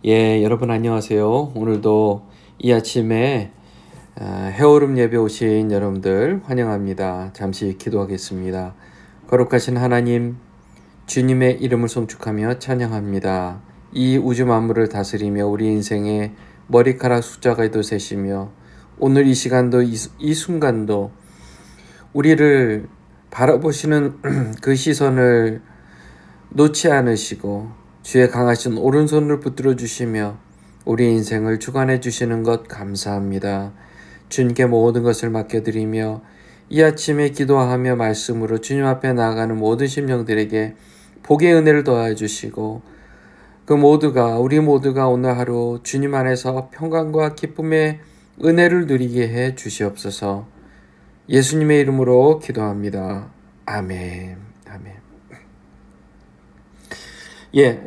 여러분 안녕하세요. 오늘도 이 아침에 해오름 예배 오신 여러분들 환영합니다. 잠시 기도하겠습니다. 거룩하신 하나님, 주님의 이름을 송축하며 찬양합니다. 이 우주 만물을 다스리며 우리 인생의 머리카락 숫자가도 세시며 오늘 이 시간도 이 순간도 우리를 바라보시는 그 시선을 놓지 않으시고 주의 강하신 오른손을 붙들어 주시며 우리 인생을 주관해 주시는 것 감사합니다. 주님께 모든 것을 맡겨드리며 이 아침에 기도하며 말씀으로 주님 앞에 나아가는 모든 심령들에게 복의 은혜를 더하여 주시고 우리 모두가 오늘 하루 주님 안에서 평강과 기쁨의 은혜를 누리게 해 주시옵소서. 예수님의 이름으로 기도합니다. 아멘. 아멘.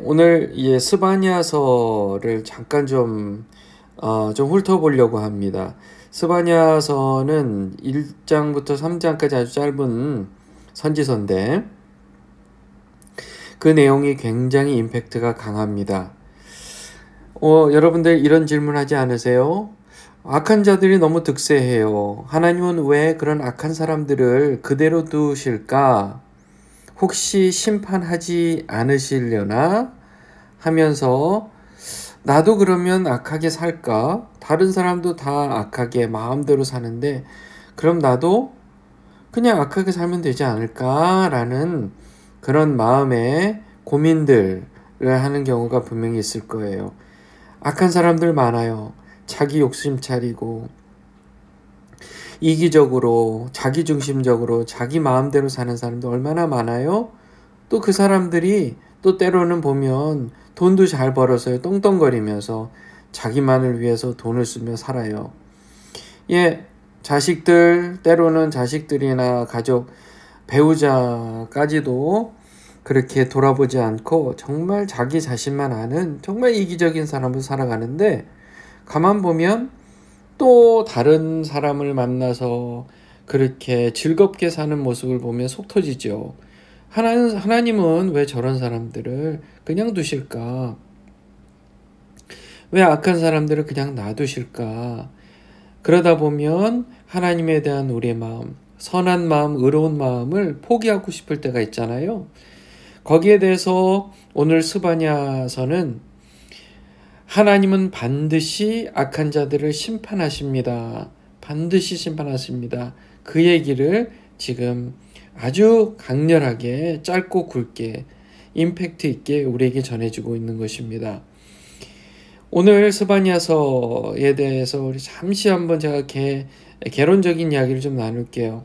오늘 스바냐서를 잠깐 좀 훑어보려고 합니다. 스바냐서는 1장부터 3장까지 아주 짧은 선지서인데 그 내용이 굉장히 임팩트가 강합니다. 여러분들 이런 질문하지 않으세요? 악한 자들이 너무 득세해요. 하나님은 왜 그런 악한 사람들을 그대로 두실까? 혹시 심판하지 않으시려나 하면서 나도 그러면 악하게 살까? 다른 사람도 다 악하게 마음대로 사는데 그럼 나도 그냥 악하게 살면 되지 않을까? 라는 그런 마음의 고민들을 하는 경우가 분명히 있을 거예요. 악한 사람들 많아요. 자기 욕심 차리고 이기적으로 자기중심적으로 자기 마음대로 사는 사람도 얼마나 많아요? 또 그 사람들이 또 때로는 보면 돈도 잘 벌어서요 떵떵거리면서 자기만을 위해서 돈을 쓰며 살아요. 때로는 자식들이나 가족, 배우자까지도 그렇게 돌아보지 않고 정말 자기 자신만 아는 정말 이기적인 사람으로 살아가는데 가만 보면 또 다른 사람을 만나서 그렇게 즐겁게 사는 모습을 보면 속 터지죠. 하나님은 왜 저런 사람들을 그냥 두실까? 왜 악한 사람들을 그냥 놔두실까? 그러다 보면 하나님에 대한 우리의 마음, 선한 마음, 의로운 마음을 포기하고 싶을 때가 있잖아요. 거기에 대해서 오늘 스바냐서는 하나님은 반드시 악한 자들을 심판하십니다. 반드시 심판하십니다. 그 얘기를 지금 아주 강렬하게 짧고 굵게 임팩트 있게 우리에게 전해주고 있는 것입니다. 오늘 스바냐서에 대해서 우리 잠시 한번 제가 개론적인 이야기를 좀 나눌게요.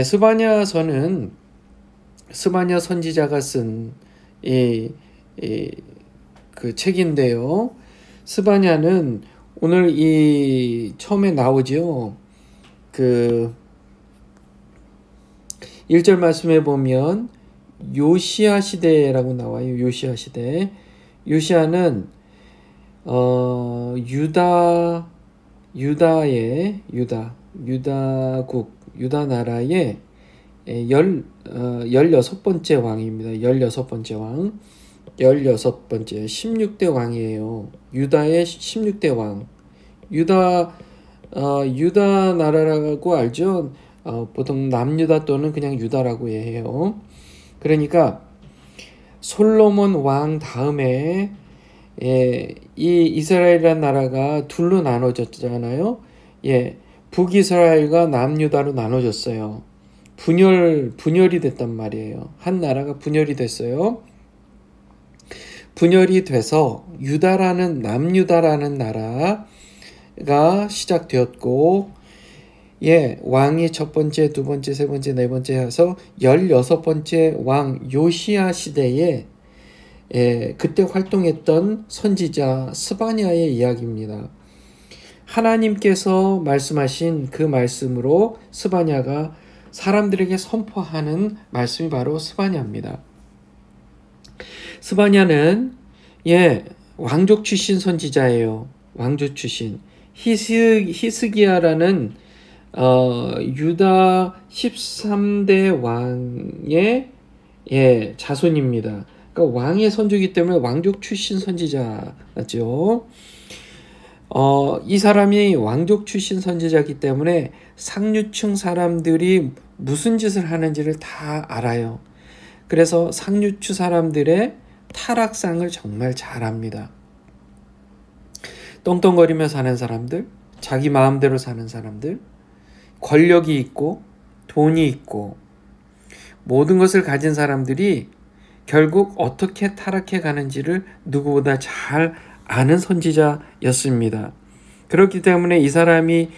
스바냐서는 스바냐 선지자가 쓴 그 책인데요. 스바냐는 오늘 처음에 나오죠. 1절 말씀에 보면 요시야 시대라고 나와요. 요시야 시대. 요시야는 유다 나라의 16번째 왕입니다. 16번째 왕. 16번째 16대 왕이에요. 유다의 16대 왕. 유다 나라라고 알죠? 보통 남유다 또는 그냥 유다라고 해요. 그러니까 솔로몬 왕 다음에 이 이스라엘이라는 나라가 둘로 나눠졌잖아요. 북이스라엘과 남유다로 나눠졌어요. 분열이 됐단 말이에요. 한 나라가 분열이 됐어요. 분열이 돼서 남유다라는 나라가 시작되었고 왕이 첫 번째, 두 번째, 세 번째, 네 번째 해서 16번째 왕 요시야 시대에 그때 활동했던 선지자 스바냐의 이야기입니다. 하나님께서 말씀하신 그 말씀으로 스바냐가 사람들에게 선포하는 말씀이 바로 스바냐입니다. 스바냐는 왕족 출신 선지자예요. 왕족 출신. 히스기야라는 유다 13대 왕의 자손입니다. 그러니까 왕의 선조이기 때문에 왕족 출신 선지자죠. 이 사람이 왕족 출신 선지자이기 때문에 상류층 사람들이 무슨 짓을 하는지를 다 알아요. 그래서 상류층 사람들의 타락상을 정말 잘 압니다. 떵떵거리며 사는 사람들, 자기 마음대로 사는 사람들, 권력이 있고 돈이 있고 모든 것을 가진 사람들이 결국 어떻게 타락해 가는지를 누구보다 잘 아는 선지자였습니다. 그렇기 때문에 이 사람이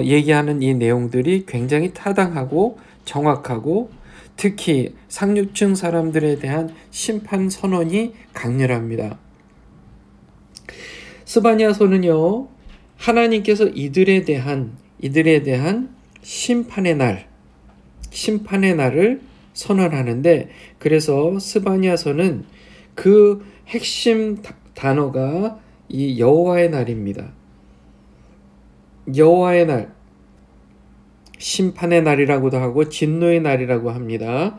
얘기하는 이 내용들이 굉장히 타당하고 정확하고 특히 상류층 사람들에 대한 심판 선언이 강렬합니다. 스바냐서는요, 하나님께서 이들에 대한 심판의 날을 선언하는데, 그래서 스바냐서는 그 핵심 단어가 이 여호와의 날입니다. 여호와의 날, 심판의 날이라고도 하고 진노의 날이라고 합니다.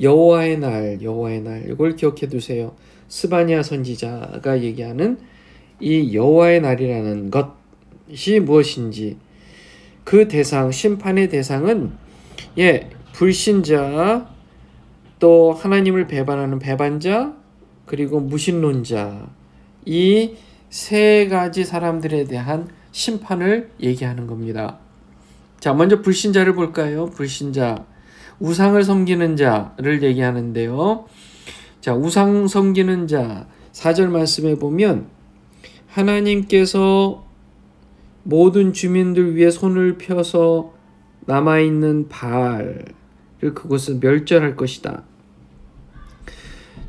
여호와의 날, 이걸 기억해 두세요. 스바냐 선지자가 얘기하는 이 여호와의 날이라는 것이 무엇인지, 그 대상, 심판의 대상은 불신자, 또 하나님을 배반하는 배반자, 그리고 무신론자, 이 세 가지 사람들에 대한 심판을 얘기하는 겁니다. 자, 먼저 불신자를 볼까요? 불신자, 우상을 섬기는 자를 얘기하는데요. 자, 우상 섬기는 자, 4절 말씀에 보면 하나님께서 모든 주민들 위에 손을 펴서 남아있는 바알을 그곳을 멸절할 것이다.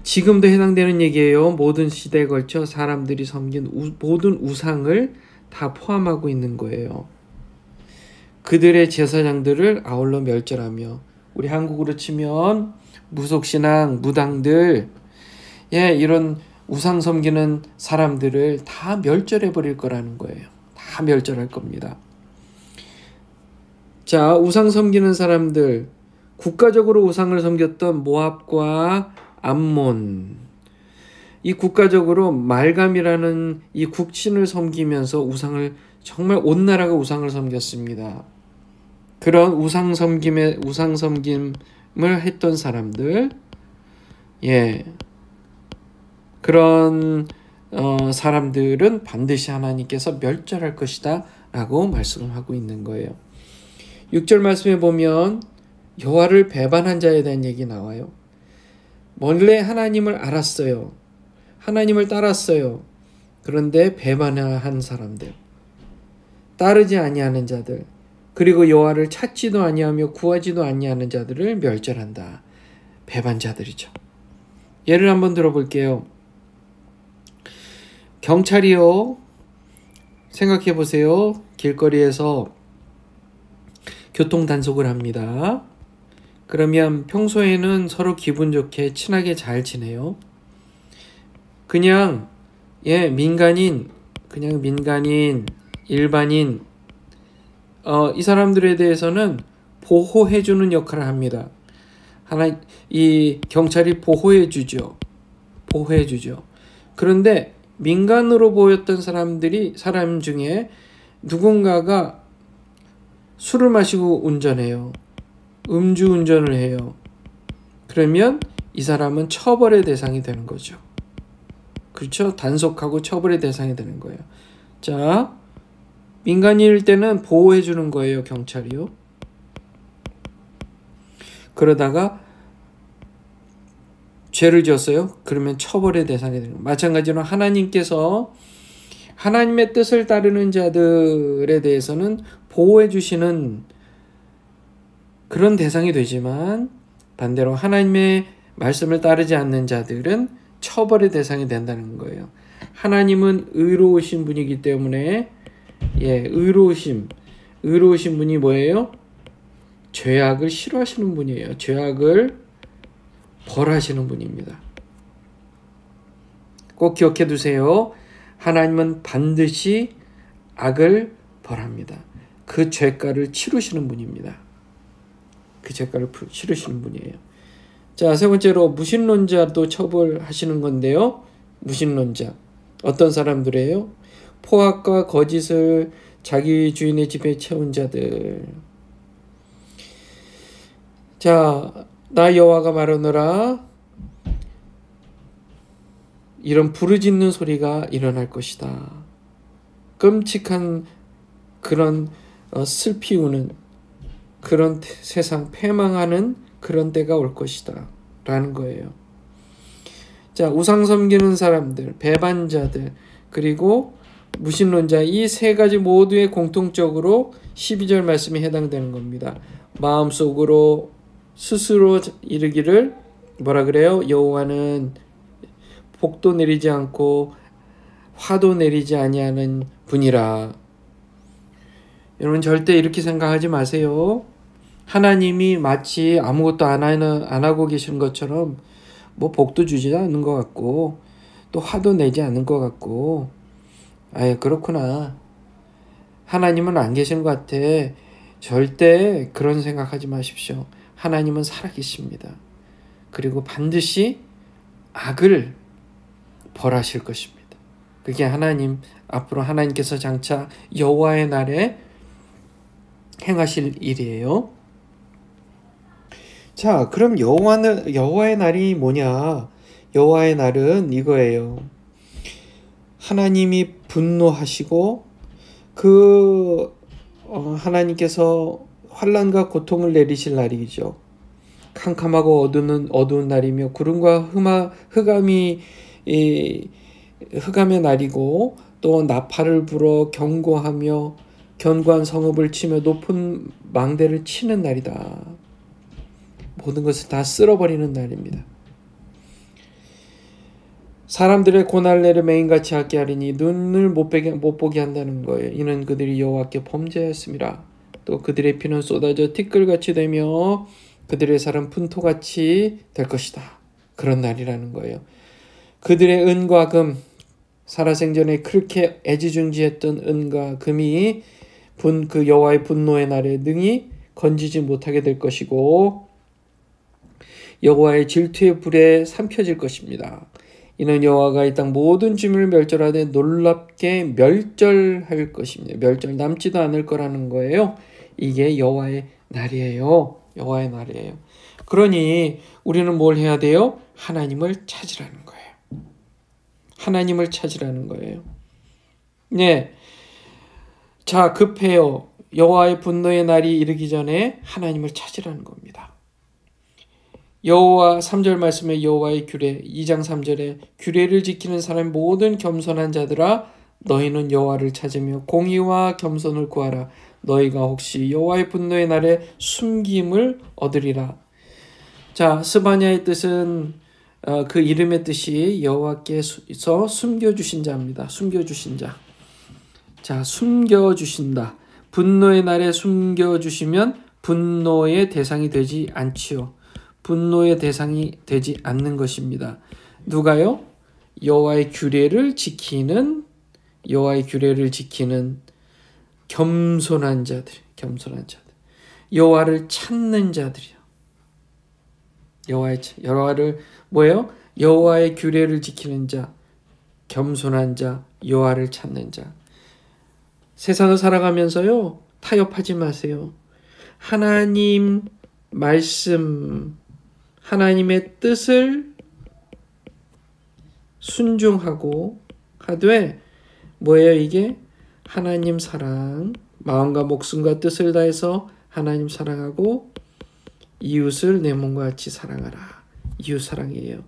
지금도 해당되는 얘기예요. 모든 시대에 걸쳐 사람들이 섬긴 모든 우상을 다 포함하고 있는 거예요. 그들의 제사장들을 아울러 멸절하며, 우리 한국으로 치면 무속신앙, 무당들, 이런 우상 섬기는 사람들을 다 멸절해 버릴 거라는 거예요. 다 멸절할 겁니다. 자, 우상 섬기는 사람들, 국가적으로 우상을 섬겼던 모압과 암몬, 이 국가적으로 말감이라는 이 국신을 섬기면서 우상을, 정말 온 나라가 우상을 섬겼습니다. 그런 우상 섬김을 했던 사람들, 그런 사람들은 반드시 하나님께서 멸절할 것이다 라고 말씀하고 있는 거예요. 6절 말씀에 보면 여호와를 배반한 자에 대한 얘기 나와요. 원래 하나님을 알았어요. 하나님을 따랐어요. 그런데 배반한 사람들, 따르지 아니하는 자들, 그리고 여호와를 찾지도 아니하며 구하지도 아니하는 자들을 멸절한다. 배반자들이죠. 예를 한번 들어볼게요. 경찰이요, 생각해 보세요. 길거리에서 교통 단속을 합니다. 그러면 평소에는 서로 기분 좋게 친하게 잘 지내요. 그냥 민간인, 일반인, 이 사람들에 대해서는 보호해주는 역할을 합니다. 이 경찰이 보호해주죠. 그런데 민간으로 보였던 사람 중에 누군가가 술을 마시고 운전해요. 음주운전을 해요. 그러면 이 사람은 처벌의 대상이 되는 거죠. 그렇죠? 단속하고 처벌의 대상이 되는 거예요. 자, 민간인일 때는 보호해 주는 거예요, 경찰이요. 그러다가 죄를 지었어요. 그러면 처벌의 대상이 되는 거예요. 마찬가지로 하나님께서 하나님의 뜻을 따르는 자들에 대해서는 보호해 주시는 그런 대상이 되지만, 반대로 하나님의 말씀을 따르지 않는 자들은 처벌의 대상이 된다는 거예요. 하나님은 의로우신 분이기 때문에, 의로우신 분이 뭐예요? 죄악을 싫어하시는 분이에요. 죄악을 벌하시는 분입니다. 꼭 기억해 두세요. 하나님은 반드시 악을 벌합니다. 그 죄가를 치르시는 분입니다. 그 죄가를 치르시는 분이에요. 자, 세 번째로 무신론자도 처벌하시는 건데요. 무신론자. 어떤 사람들이에요? 포악과 거짓을 자기 주인의 집에 채운 자들. 자, 나 여호와가 말하노라. 이런 부르짖는 소리가 일어날 것이다. 끔찍한 그런 슬피 우는 그런 세상, 패망하는 그런 때가 올 것이다 라는 거예요. 자, 우상 섬기는 사람들, 배반자들, 그리고 무신론자, 이 세 가지 모두의 공통적으로 12절 말씀에 해당되는 겁니다. 마음속으로 스스로 이르기를 뭐라 그래요? 여호와는 복도 내리지 않고 화도 내리지 아니하는 분이라. 여러분 절대 이렇게 생각하지 마세요. 하나님이 마치 아무것도 안 하고 계시는 것처럼 뭐 복도 주지 않는 것 같고 또 화도 내지 않는 것 같고, 아예 그렇구나, 하나님은 안 계신 것 같아. 절대 그런 생각하지 마십시오. 하나님은 살아계십니다. 그리고 반드시 악을 벌하실 것입니다. 그게 앞으로 하나님께서 장차 여호와의 날에 행하실 일이에요. 자, 그럼 여호와의 날이 뭐냐? 여호와의 날은 이거예요. 하나님이 분노하시고 하나님께서 환난과 고통을 내리실 날이죠. 캄캄하고 어두운 날이며 구름과 흑암의 날이고, 또 나팔을 불어 경고하며 견고한 성읍을 치며 높은 망대를 치는 날이다. 모든 것을 다 쓸어버리는 날입니다. 사람들의 고날내를 맹인같이 하게 하리니 눈을 못 보게 한다는 거예요. 이는 그들이 여호와께 범죄하였음이라. 또 그들의 피는 쏟아져 티끌같이 되며 그들의 살은 분토같이 될 것이다. 그런 날이라는 거예요. 그들의 은과 금, 살아생전에 그렇게 애지중지했던 은과 금이 그 여호와의 분노의 날에 능히 건지지 못하게 될 것이고, 여호와의 질투의 불에 삼켜질 것입니다. 이는 여호와가 이 땅 모든 주민을 멸절하되 놀랍게 멸절할 것입니다. 멸절 남지도 않을 거라는 거예요. 이게 여호와의 날이에요. 여호와의 날이에요. 그러니 우리는 뭘 해야 돼요? 하나님을 찾으라는 거예요. 하나님을 찾으라는 거예요. 네. 자, 급해요. 여호와의 분노의 날이 이르기 전에 하나님을 찾으라는 겁니다. 여호와 3절 말씀에 여호와의 규례, 2장 3절에 규례를 지키는 사람 모든 겸손한 자들아, 너희는 여호와를 찾으며 공의와 겸손을 구하라. 너희가 혹시 여호와의 분노의 날에 숨김을 얻으리라. 자, 스바냐의 뜻은 그 이름의 뜻이 여호와께서 숨겨주신 자입니다. 숨겨주신 자. 자, 숨겨주신다. 분노의 날에 숨겨주시면 분노의 대상이 되지 않지요. 분노의 대상이 되지 않는 것입니다. 누가요? 여호와의 규례를 지키는 겸손한 자들. 여호와를 찾는 자들이요. 여호와를 뭐예요? 여호와의 규례를 지키는 자, 겸손한 자, 여호와를 찾는 자. 세상을 살아가면서요, 타협하지 마세요. 하나님 말씀, 하나님의 뜻을 순종하고 하되, 뭐예요 이게? 하나님 사랑, 마음과 목숨과 뜻을 다해서 하나님 사랑하고 이웃을 내 몸과 같이 사랑하라. 이웃 사랑이에요.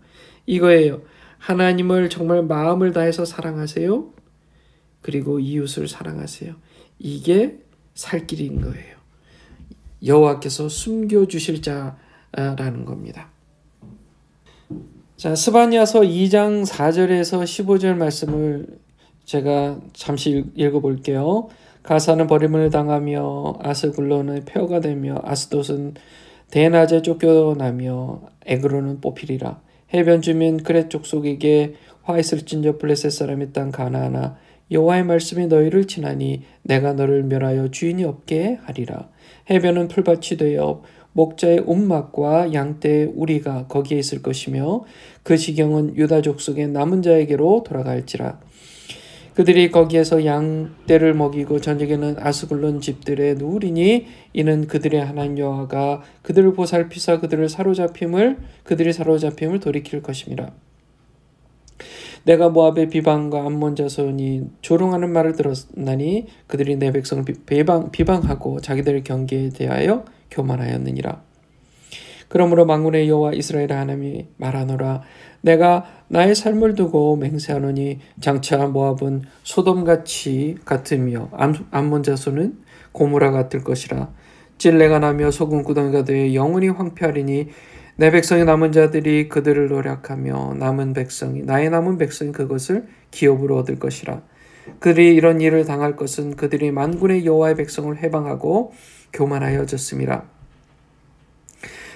이거예요. 하나님을 정말 마음을 다해서 사랑하세요. 그리고 이웃을 사랑하세요. 이게 살 길인 거예요. 여호와께서 숨겨주실 자라는 겁니다. 자, 스바냐서 2장 4절에서 15절 말씀을 제가 잠시 읽어볼게요. 가사는 버림을 당하며 아스글론은 폐허가 되며 아스돗은 대낮에 쫓겨나며 에그론은 뽑히리라. 해변 주민 그렛 족속에게 화 있을진저 블레셋 사람의 땅 가나안아, 여호와의 말씀이 너희를 치나니 내가 너를 멸하여 주인이 없게 하리라. 해변은 풀밭이 되어 목자의 움막과 양떼의 우리가 거기에 있을 것이며 그 지경은 유다 족속의 남은 자에게로 돌아갈지라. 그들이 거기에서 양떼를 먹이고 저녁에는 아스글론 집들에 누우리니 이는 그들의 하나님 여호와가 그들을 보살피사 그들이 사로잡힘을 돌이킬 것임이라. 내가 모압의 비방과 암몬 자손이 조롱하는 말을 들었나니 그들이 내 백성을 비방하고 자기들의 경계에 대하여 교만하였느니라. 그러므로 만군의 여호와 이스라엘 하나님이 말하노라. 내가 나의 삶을 두고 맹세하노니 장차 모압은 소돔같이 같으며 암몬 자손은 고무라 같을 것이라. 찔레가 나며 소금 구덩이가 되어 영원히 황폐하리니 내 백성의 남은 자들이 그들을 노력하며 나의 남은 백성이 그것을 기업으로 얻을 것이라. 그들이 이런 일을 당할 것은 그들이 만군의 여호와의 백성을 해방하고 교만하여졌음이라.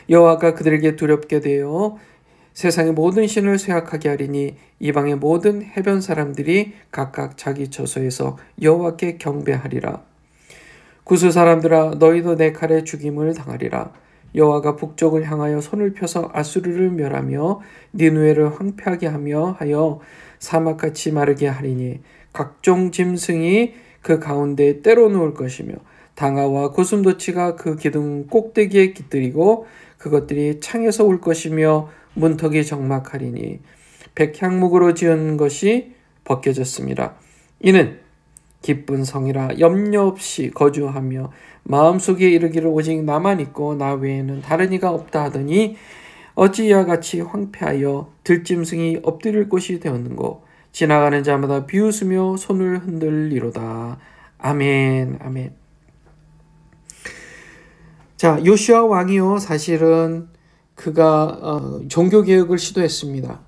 여호와가 그들에게 두렵게 되어 세상의 모든 신을 쇠약하게 하리니 이방의 모든 해변 사람들이 각각 자기 처소에서 여호와께 경배하리라. 구스 사람들아 너희도 내 칼에 죽임을 당하리라. 여호와가 북쪽을 향하여 손을 펴서 아수르를 멸하며 니느웨를 황폐하게 하여 사막같이 마르게 하리니 각종 짐승이 그 가운데 때로 누울 것이며 당아와 고슴도치가 그 기둥 꼭대기에 깃들이고 그것들이 창에서 울 것이며 문턱이 적막하리니 백향목으로 지은 것이 벗겨졌습니다. 이는 기쁜 성이라 염려 없이 거주하며 마음속에 이르기를 오직 나만 있고 나 외에는 다른 이가 없다 하더니 어찌 이와 같이 황폐하여 들짐승이 엎드릴 곳이 되었는고. 지나가는 자마다 비웃으며 손을 흔들리로다. 아멘. 아멘. 자, 요시아 왕이요, 사실은 그가 종교개혁을 시도했습니다.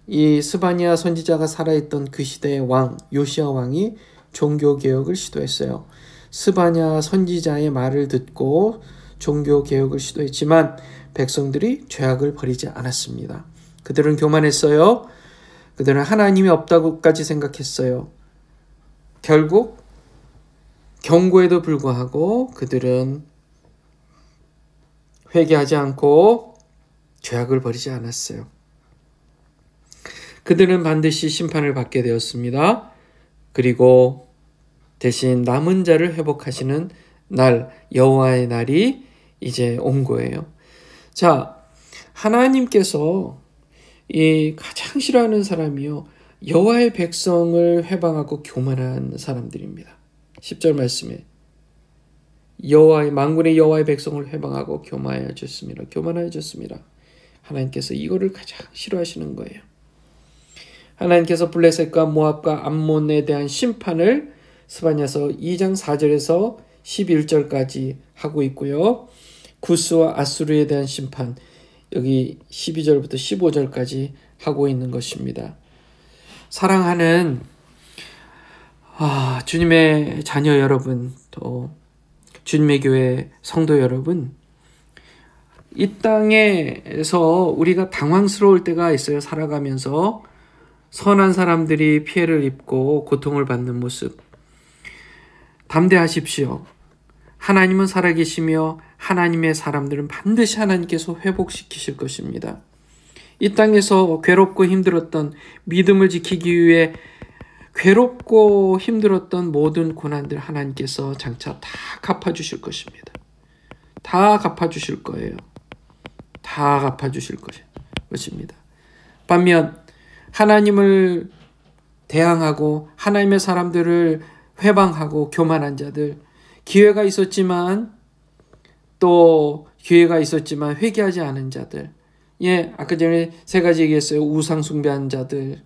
이 스바냐 선지자가 살아있던 그 시대의 왕 요시아 왕이 종교개혁을 시도했어요. 스바냐 선지자의 말을 듣고 종교개혁을 시도했지만 백성들이 죄악을 버리지 않았습니다. 그들은 교만했어요. 그들은 하나님이 없다고까지 생각했어요. 결국 경고에도 불구하고 그들은 회개하지 않고 죄악을 버리지 않았어요. 그들은 반드시 심판을 받게 되었습니다. 그리고 대신 남은 자를 회복하시는 날, 여호와의 날이 이제 온 거예요. 자, 하나님께서 이 가장 싫어하는 사람이요, 여호와의 백성을 회방하고 교만한 사람들입니다. 10절 말씀에 만군의 여호와의 백성을 회방하고 교만하여졌습니다. 하나님께서 이거를 가장 싫어하시는 거예요. 하나님께서 블레셋과 모압과 암몬에 대한 심판을 스바냐서 2장 4절에서 11절까지 하고 있고요. 구스와 아수르에 대한 심판, 여기 12절부터 15절까지 하고 있는 것입니다. 사랑하는 주님의 자녀 여러분, 또 주님의 교회 성도 여러분, 이 땅에서 우리가 당황스러울 때가 있어요. 살아가면서 선한 사람들이 피해를 입고 고통을 받는 모습. 담대하십시오. 하나님은 살아계시며 하나님의 사람들은 반드시 하나님께서 회복시키실 것입니다. 이 땅에서 괴롭고 힘들었던, 믿음을 지키기 위해 괴롭고 힘들었던 모든 고난들 하나님께서 장차 다 갚아주실 것입니다. 다 갚아주실 거예요. 다 갚아주실 것입니다. 반면 하나님을 대항하고 하나님의 사람들을 회방하고 교만한 자들, 기회가 있었지만 회개하지 않은 자들, 아까 전에 세 가지 얘기했어요. 우상 숭배한 자들,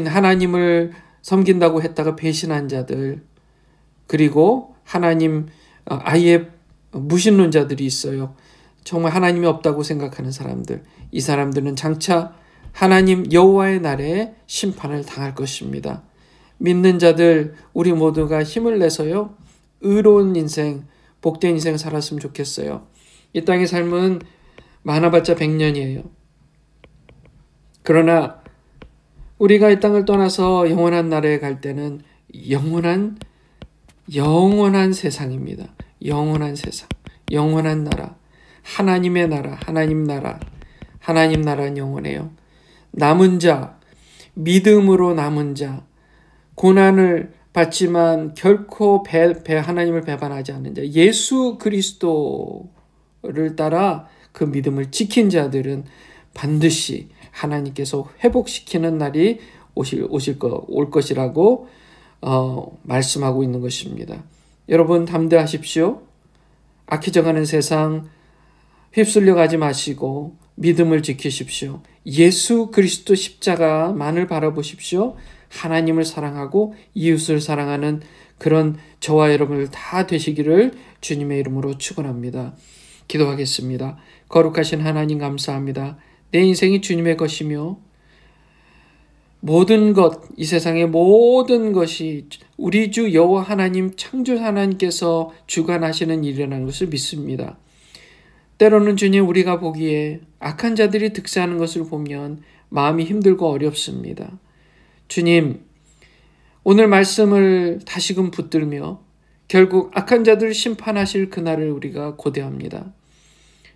하나님을 섬긴다고 했다가 배신한 자들, 그리고 하나님 아예 무신론자들이 있어요. 정말 하나님이 없다고 생각하는 사람들. 이 사람들은 장차 하나님 여호와의 날에 심판을 당할 것입니다. 믿는 자들, 우리 모두가 힘을 내서요, 의로운 인생, 복된 인생 살았으면 좋겠어요. 이 땅의 삶은 많아봤자 100년이에요. 그러나 우리가 이 땅을 떠나서 영원한 나라에 갈 때는 영원한 세상입니다. 영원한 세상. 영원한 나라, 하나님의 나라, 하나님 나라는 영원해요. 남은 자, 믿음으로 남은 자, 고난을 받지만 결코 하나님을 배반하지 않는 자, 예수 그리스도를 따라 그 믿음을 지킨 자들은 반드시 하나님께서 회복시키는 날이 올 것이라고 말씀하고 있는 것입니다. 여러분 담대하십시오. 악해져가는 세상 휩쓸려 가지 마시고 믿음을 지키십시오. 예수 그리스도 십자가만을 바라보십시오. 하나님을 사랑하고 이웃을 사랑하는 그런 저와 여러분들 다 되시기를 주님의 이름으로 축원합니다. 기도하겠습니다. 거룩하신 하나님 감사합니다. 내 인생이 주님의 것이며 모든 것, 이 세상의 모든 것이 우리 주 여호와 하나님 창조 하나님께서 주관하시는 일이라는 것을 믿습니다. 때로는 주님 우리가 보기에 악한 자들이 득세하는 것을 보면 마음이 힘들고 어렵습니다. 주님, 오늘 말씀을 다시금 붙들며 결국 악한 자들을 심판하실 그날을 우리가 고대합니다.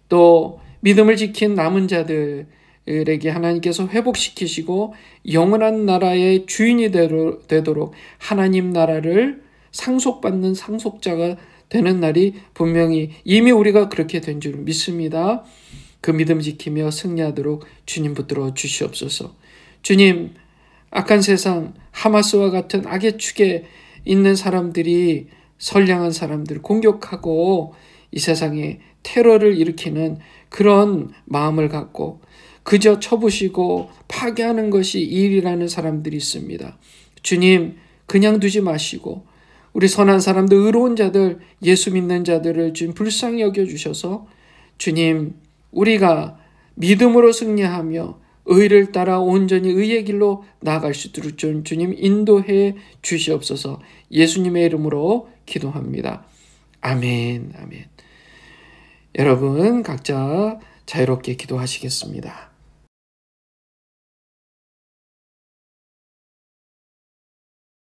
또 믿음을 지킨 남은 자들에게 하나님께서 회복시키시고 영원한 나라의 주인이 되도록 하나님 나라를 상속받는 상속자가 되는 날이 분명히 이미 우리가 그렇게 된 줄 믿습니다. 그 믿음 지키며 승리하도록 주님 붙들어 주시옵소서. 주님, 악한 세상 하마스와 같은 악의 축에 있는 사람들이 선량한 사람들을 공격하고 이 세상에 테러를 일으키는 그런 마음을 갖고 그저 쳐부시고 파괴하는 것이 일이라는 사람들이 있습니다. 주님, 그냥 두지 마시고 우리 선한 사람들, 의로운 자들, 예수 믿는 자들을 주님 불쌍히 여겨주셔서 주님, 우리가 믿음으로 승리하며 의를 따라 온전히 의의 길로 나아갈 수 있도록 주님 인도해 주시옵소서. 예수님의 이름으로 기도합니다. 아멘, 아멘. 여러분 각자 자유롭게 기도하시겠습니다.